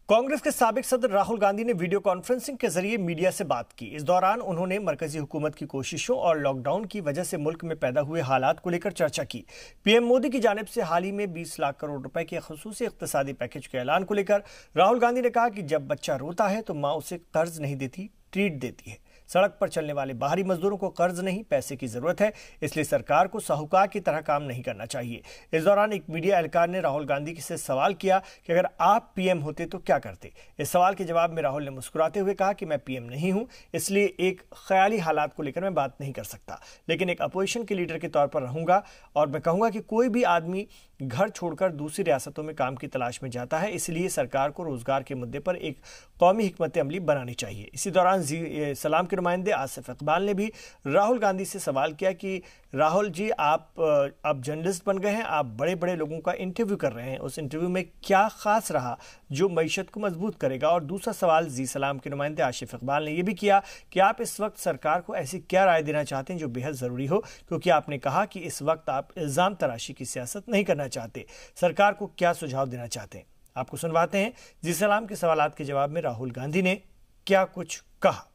कांग्रेस के साबिक सदर राहुल गांधी ने वीडियो कॉन्फ्रेंसिंग के जरिए मीडिया से बात की। इस दौरान उन्होंने मरकजी हुकूमत की कोशिशों और लॉकडाउन की वजह से मुल्क में पैदा हुए हालात को लेकर चर्चा की। पीएम मोदी की जानिब से हाल ही में 20 लाख करोड़ रुपए के खसूसी इक्तिसादी पैकेज के ऐलान को लेकर राहुल गांधी ने कहा कि जब बच्चा रोता है तो माँ उसे कर्ज नहीं देती, ट्रीट देती है। सड़क पर चलने वाले बाहरी मजदूरों को कर्ज नहीं, पैसे की जरूरत है, इसलिए सरकार को साहूकार की तरह काम नहीं करना चाहिए। इस दौरान एक मीडिया एहलकार ने राहुल गांधी से सवाल किया कि अगर आप पीएम होते तो क्या करते। इस सवाल के जवाब में राहुल ने मुस्कुराते हुए कहा कि मैं पीएम नहीं हूं, इसलिए एक ख्याली हालात को लेकर मैं बात नहीं कर सकता, लेकिन एक अपोजिशन के लीडर के तौर पर रहूंगा और मैं कहूंगा कि कोई भी आदमी घर छोड़कर दूसरी रियासतों में काम की तलाश में जाता है, इसलिए सरकार को रोजगार के मुद्दे पर एक कौमी हिकमत अमली बनानी चाहिए। इसी दौरान सलाम के नुमाइंदे आसिफ इकबाल ने भी राहुल गांधी से सवाल किया कि राहुल जी, आप अब जर्नलिस्ट बन गए हैं, आप बड़े बड़े लोगों का इंटरव्यू कर रहे हैं, उस इंटरव्यू में क्या खास रहा जो मईशत को मजबूत करेगा। और दूसरा सवाल सलाम के नुमाइंदे आसिफ इकबाल ने यह भी किया कि आप इस वक्त सरकार को ऐसी क्या राय देना चाहते हैं जो बेहद जरूरी हो, क्योंकि आपने कहा कि इस वक्त आप इल्जाम तराशी की सियासत नहीं करना चाहते। सरकार को क्या सुझाव देना चाहते हैं, आपको सुनवाते हैं सलाम के सवालात के जवाब में राहुल गांधी ने क्या कुछ कहा।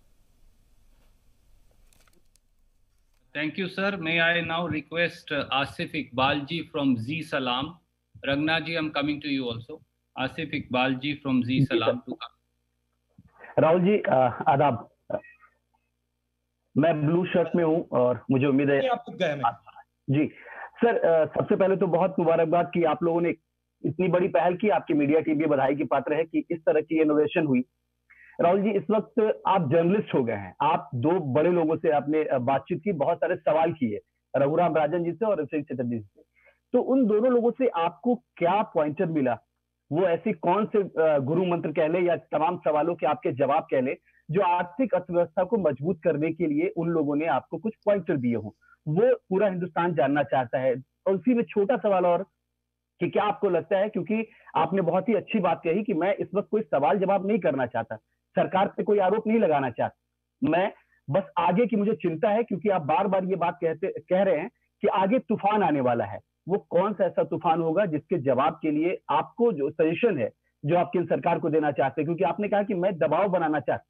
Thank you, sir. May I now request Asif Iqbal ji from Zee Salam. Ragna ji, I'm coming to you also. Asif Iqbal ji from Zee Salam to come. Rahul ji आदाब, मैं ब्लू शर्ट में हूं और मुझे उम्मीद है आप गए में। जी सर, सबसे पहले तो बहुत मुबारकबाद कि आप लोगों ने इतनी बड़ी पहल की। आपकी मीडिया टीम भी बधाई की पात्र है कि इस तरह की इनोवेशन हुई। राहुल जी, इस वक्त आप जर्नलिस्ट हो गए हैं, आप दो बड़े लोगों से आपने बातचीत की, बहुत सारे सवाल किए, रघुराम राजन जी से और अभिषेक चटर्जी से। तो उन दोनों लोगों से आपको क्या पॉइंटर मिला? वो ऐसी कौन से गुरु मंत्र कह ले या तमाम सवालों के आपके जवाब कह ले जो आर्थिक अर्थव्यवस्था को मजबूत करने के लिए उन लोगों ने आपको कुछ पॉइंटर दिए हों? वो पूरा हिंदुस्तान जानना चाहता है। और उसी में छोटा सवाल और कि क्या आपको लगता है, क्योंकि आपने बहुत ही अच्छी बात कही कि मैं इस वक्त कोई सवाल जवाब नहीं करना चाहता, सरकार पे कोई आरोप नहीं लगाना चाहता, मैं बस आगे की मुझे चिंता है, क्योंकि आप बार बार ये बात कह रहे हैं कि आगे तूफान आने वाला है। वो कौन सा ऐसा तूफान होगा जिसके जवाब के लिए आपको जो सजेशन है जो आप किन सरकार को देना चाहते हैं? क्योंकि आपने कहा कि मैं दबाव बनाना चाहता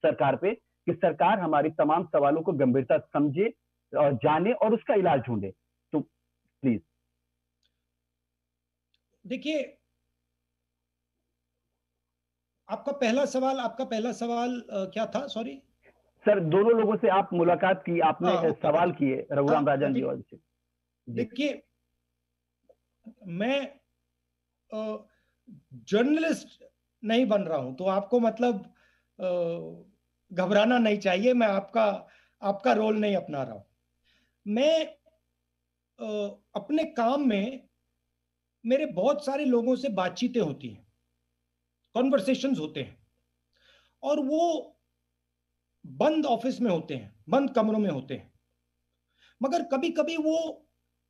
सरकार पे कि सरकार हमारी तमाम सवालों को गंभीरता समझे और जाने और उसका इलाज ढूंढे। तो प्लीज। देखिए, आपका पहला सवाल क्या था? सॉरी सर, दोनों लोगों से आप मुलाकात की, आपने सवाल किए, रघुराम राजन जी और देखिए, मैं जर्नलिस्ट नहीं बन रहा हूं, तो आपको मतलब घबराना नहीं चाहिए। मैं आपका रोल नहीं अपना रहा हूं। मैं अपने काम में मेरे बहुत सारे लोगों से बातचीतें होती हैं, कॉन्वर्सेशंस होते हैं, और वो बंद ऑफिस में होते हैं, बंद कमरों में होते हैं, मगर कभी कभी वो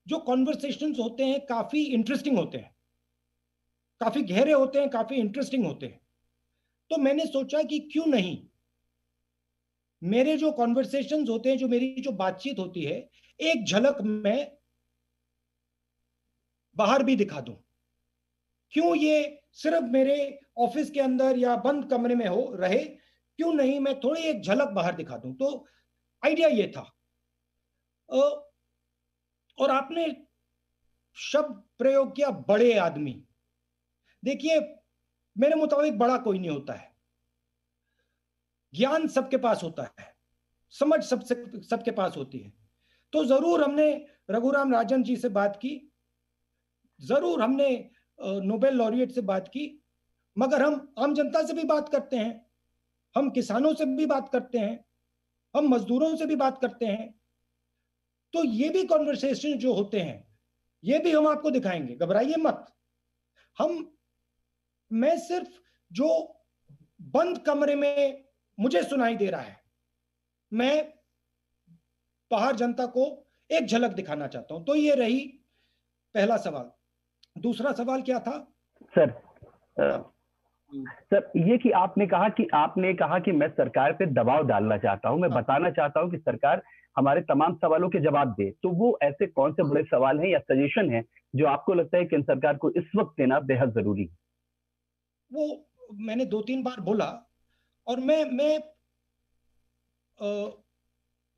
जो कॉन्वर्सेशंस होते हैं काफी इंटरेस्टिंग होते हैं, काफी गहरे होते हैं, काफी इंटरेस्टिंग होते हैं। तो मैंने सोचा कि क्यों नहीं मेरे जो कॉन्वर्सेशंस होते हैं, जो मेरी जो बातचीत होती है, एक झलक मैं बाहर भी दिखा दूं। क्यों ये सिर्फ मेरे ऑफिस के अंदर या बंद कमरे में हो रहे, क्यों नहीं मैं थोड़ी एक झलक बाहर दिखा दूं। तो आइडिया ये था। और आपने शब्द प्रयोग किया बड़े आदमी। देखिए, मेरे मुताबिक बड़ा कोई नहीं होता है। ज्ञान सबके पास होता है, समझ सबके पास होती है। तो जरूर हमने रघुराम राजन जी से बात की, जरूर हमने नोबेल लॉरिएट से बात की, मगर हम आम जनता से भी बात करते हैं, हम किसानों से भी बात करते हैं, हम मजदूरों से भी बात करते हैं। तो ये भी कॉन्वर्सेशन जो होते हैं, ये भी हम आपको दिखाएंगे, घबराइए मत। मैं सिर्फ जो बंद कमरे में मुझे सुनाई दे रहा है, मैं बाहर जनता को एक झलक दिखाना चाहता हूं। तो ये रही पहला सवाल। दूसरा सवाल क्या था सर? सर, ये कि आपने कहा कि मैं सरकार पे दबाव डालना चाहता हूं, मैं बताना चाहता हूं कि सरकार हमारे तमाम सवालों के जवाब दे। तो वो ऐसे कौन से बड़े सवाल हैं या सजेशन हैं जो आपको लगता है कि सरकार को इस वक्त देना बेहद जरूरी है? वो मैंने 2-3 बार बोला, और मैं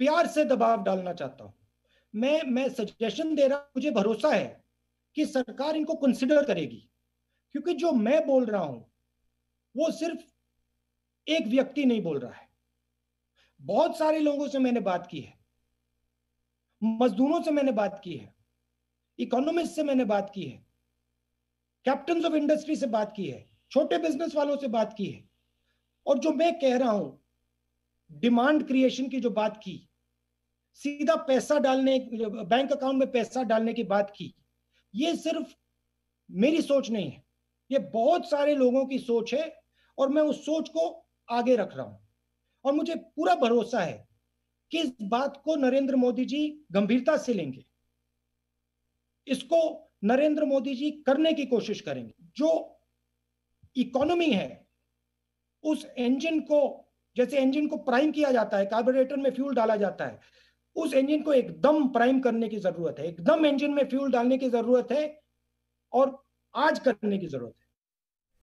प्यार से दबाव डालना चाहता हूं। मैं सजेशन दे रहा हूं, मुझे भरोसा है कि सरकार इनको कंसिडर करेगी, क्योंकि जो मैं बोल रहा हूं वो सिर्फ एक व्यक्ति नहीं बोल रहा है, बहुत सारे लोगों से मैंने बात की है, मजदूरों से मैंने बात की है, इकोनॉमिस्ट से मैंने बात की है, कैप्टन्स ऑफ इंडस्ट्री से बात की है, छोटे बिजनेस वालों से बात की है। और जो मैं कह रहा हूं, डिमांड क्रिएशन की जो बात की, सीधा पैसा डालने, बैंक अकाउंट में पैसा डालने की बात की, ये सिर्फ मेरी सोच नहीं है, ये बहुत सारे लोगों की सोच है, और मैं उस सोच को आगे रख रहा हूं। और मुझे पूरा भरोसा है कि इस बात को नरेंद्र मोदी जी गंभीरता से लेंगे, इसको नरेंद्र मोदी जी करने की कोशिश करेंगे। जो इकोनॉमी है, उस इंजन को, जैसे इंजन को प्राइम किया जाता है, कार्बोरेटर में फ्यूल डाला जाता है, उस इंजन को एकदम प्राइम करने की जरूरत है, एकदम इंजन में फ्यूल डालने की जरूरत है, और आज करने की जरूरत है।